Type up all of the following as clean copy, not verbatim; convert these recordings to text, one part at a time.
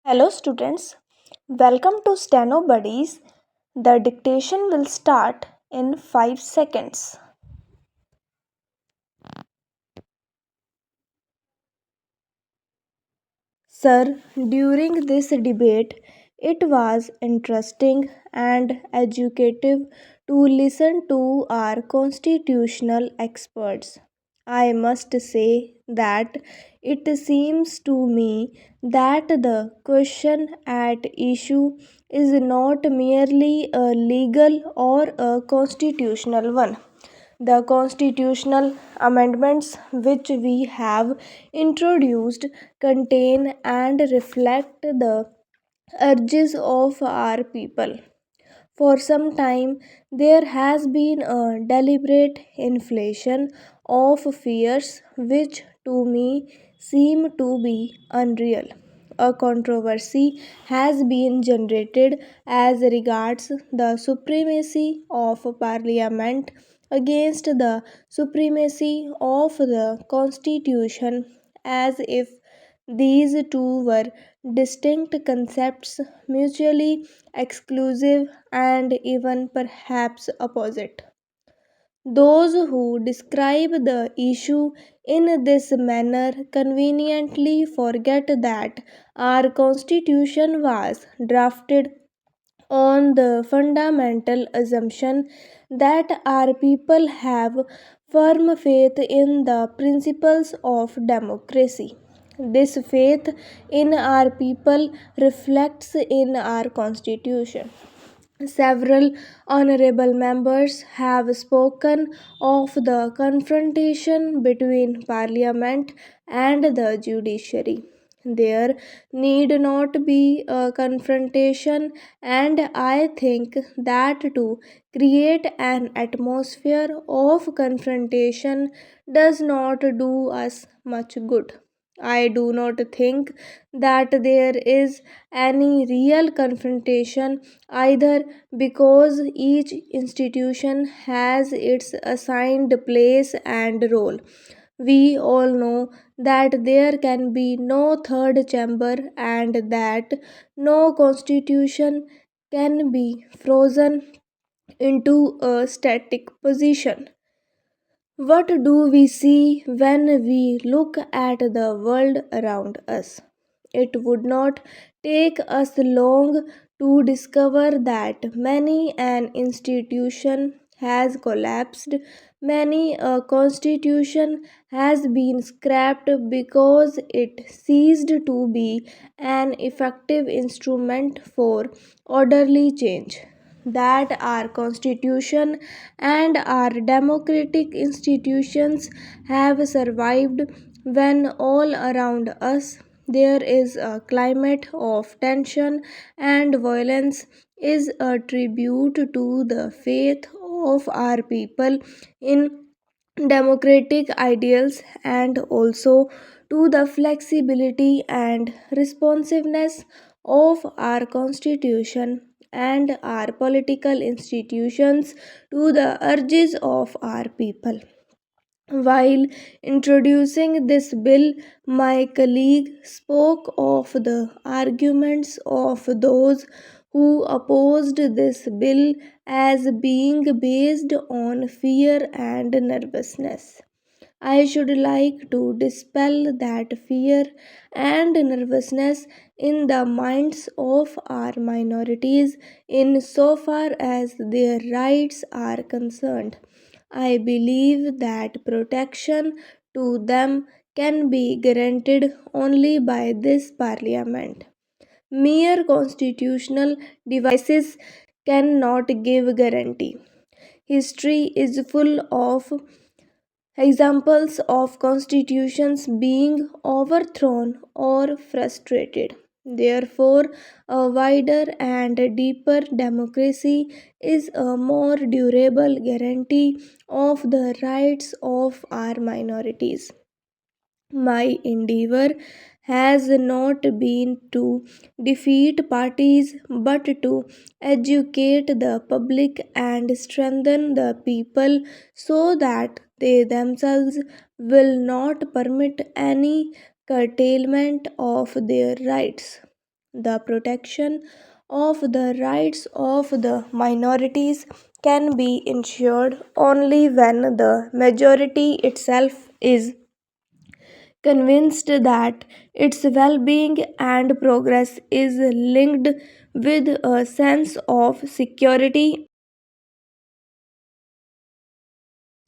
Hello students, welcome to Stenobuddies. The dictation will start in 5 seconds. Sir, during this debate, it was interesting and educative to listen to our constitutional experts. I must say that it seems to me that the question at issue is not merely a legal or a constitutional one. The constitutional amendments which we have introduced contain and reflect the urges of our people. For some time, there has been a deliberate inflation of fears which to me seem to be unreal. A controversy has been generated as regards the supremacy of Parliament against the supremacy of the Constitution, as if these two were distinct concepts, mutually exclusive and even perhaps opposite. Those who describe the issue in this manner conveniently forget that our Constitution was drafted on the fundamental assumption that our people have firm faith in the principles of democracy. This faith in our people reflects in our constitution. Several honorable members have spoken of the confrontation between Parliament and the judiciary. There need not be a confrontation, and I think that to create an atmosphere of confrontation does not do us much good. I do not think that there is any real confrontation either, because each institution has its assigned place and role. We all know that there can be no third chamber and that no constitution can be frozen into a static position. What do we see when we look at the world around us? It would not take us long to discover that many an institution has collapsed, many a constitution has been scrapped because it ceased to be an effective instrument for orderly change. That our constitution and our democratic institutions have survived when all around us there is a climate of tension and violence is a tribute to the faith of our people in democratic ideals and also to the flexibility and responsiveness of our constitution and our political institutions to the urges of our people. While introducing this bill, my colleague spoke of the arguments of those who opposed this bill as being based on fear and nervousness. I should like to dispel that fear and nervousness in the minds of our minorities in so far as their rights are concerned. I believe that protection to them can be guaranteed only by this parliament. Mere constitutional devices cannot give guarantee. History is full of examples of constitutions being overthrown or frustrated. Therefore, a wider and deeper democracy is a more durable guarantee of the rights of our minorities. My endeavor has not been to defeat parties but to educate the public and strengthen the people so that they themselves will not permit any curtailment of their rights. The protection of the rights of the minorities can be ensured only when the majority itself is convinced that its well being and progress is linked with a sense of security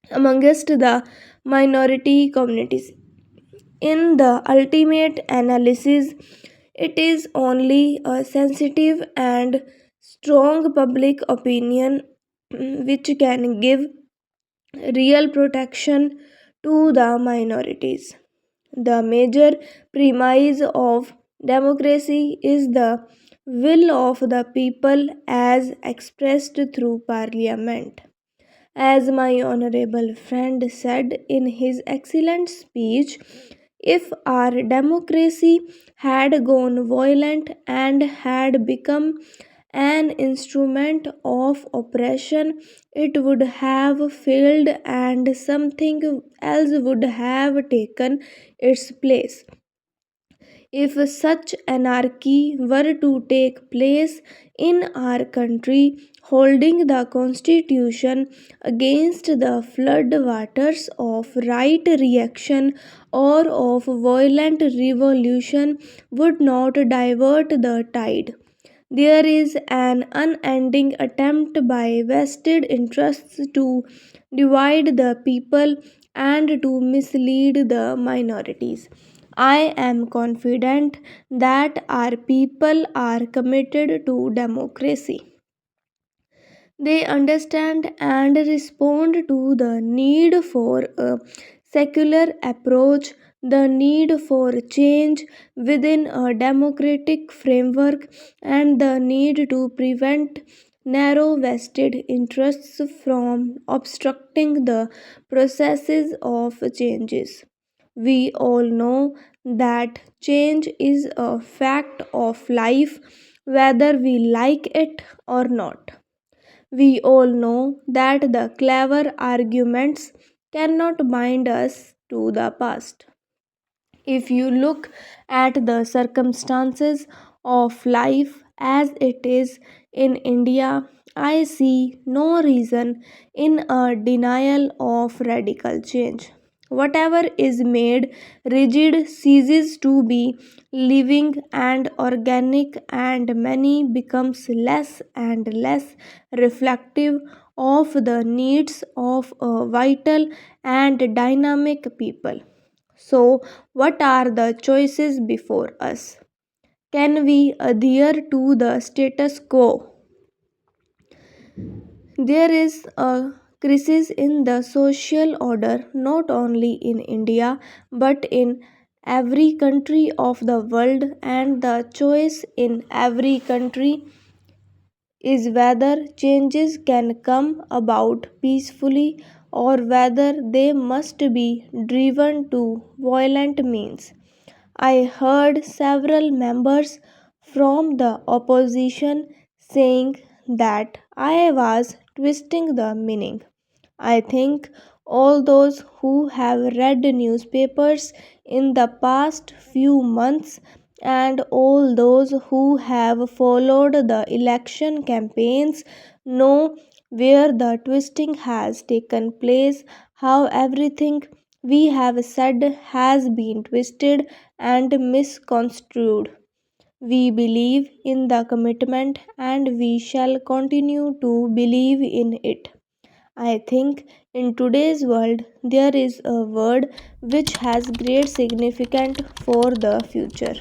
amongst the minority communities. In the ultimate analysis, it is only a sensitive and strong public opinion which can give real protection to the minorities. The major premise of democracy is the will of the people as expressed through parliament. As my honorable friend said in his excellent speech, if our democracy had gone violent and had become an instrument of oppression, it would have failed and something else would have taken its place. If such anarchy were to take place in our country, holding the constitution against the flood waters of right reaction or of violent revolution would not divert the tide. There is an unending attempt by vested interests to divide the people and to mislead the minorities. I am confident that our people are committed to democracy. They understand and respond to the need for a secular approach, the need for change within a democratic framework, and the need to prevent narrow vested interests from obstructing the processes of changes. We all know that change is a fact of life, whether we like it or not. We all know that the clever arguments cannot bind us to the past. If you look at the circumstances of life as it is in India, I see no reason in a denial of radical change. Whatever is made rigid ceases to be living and organic, and many becomes less and less reflective of the needs of a vital and dynamic people. So, what are the choices before us? Can we adhere to the status quo? There is a crisis in the social order not only in India but in every country of the world, and the choice in every country is whether changes can come about peacefully or whether they must be driven to violent means. I heard several members from the opposition saying that I was twisting the meaning. I think all those who have read newspapers in the past few months and all those who have followed the election campaigns know where the twisting has taken place, how everything we have said has been twisted and misconstrued. We believe in the commitment and we shall continue to believe in it. I think in today's world there is a word which has great significance for the future.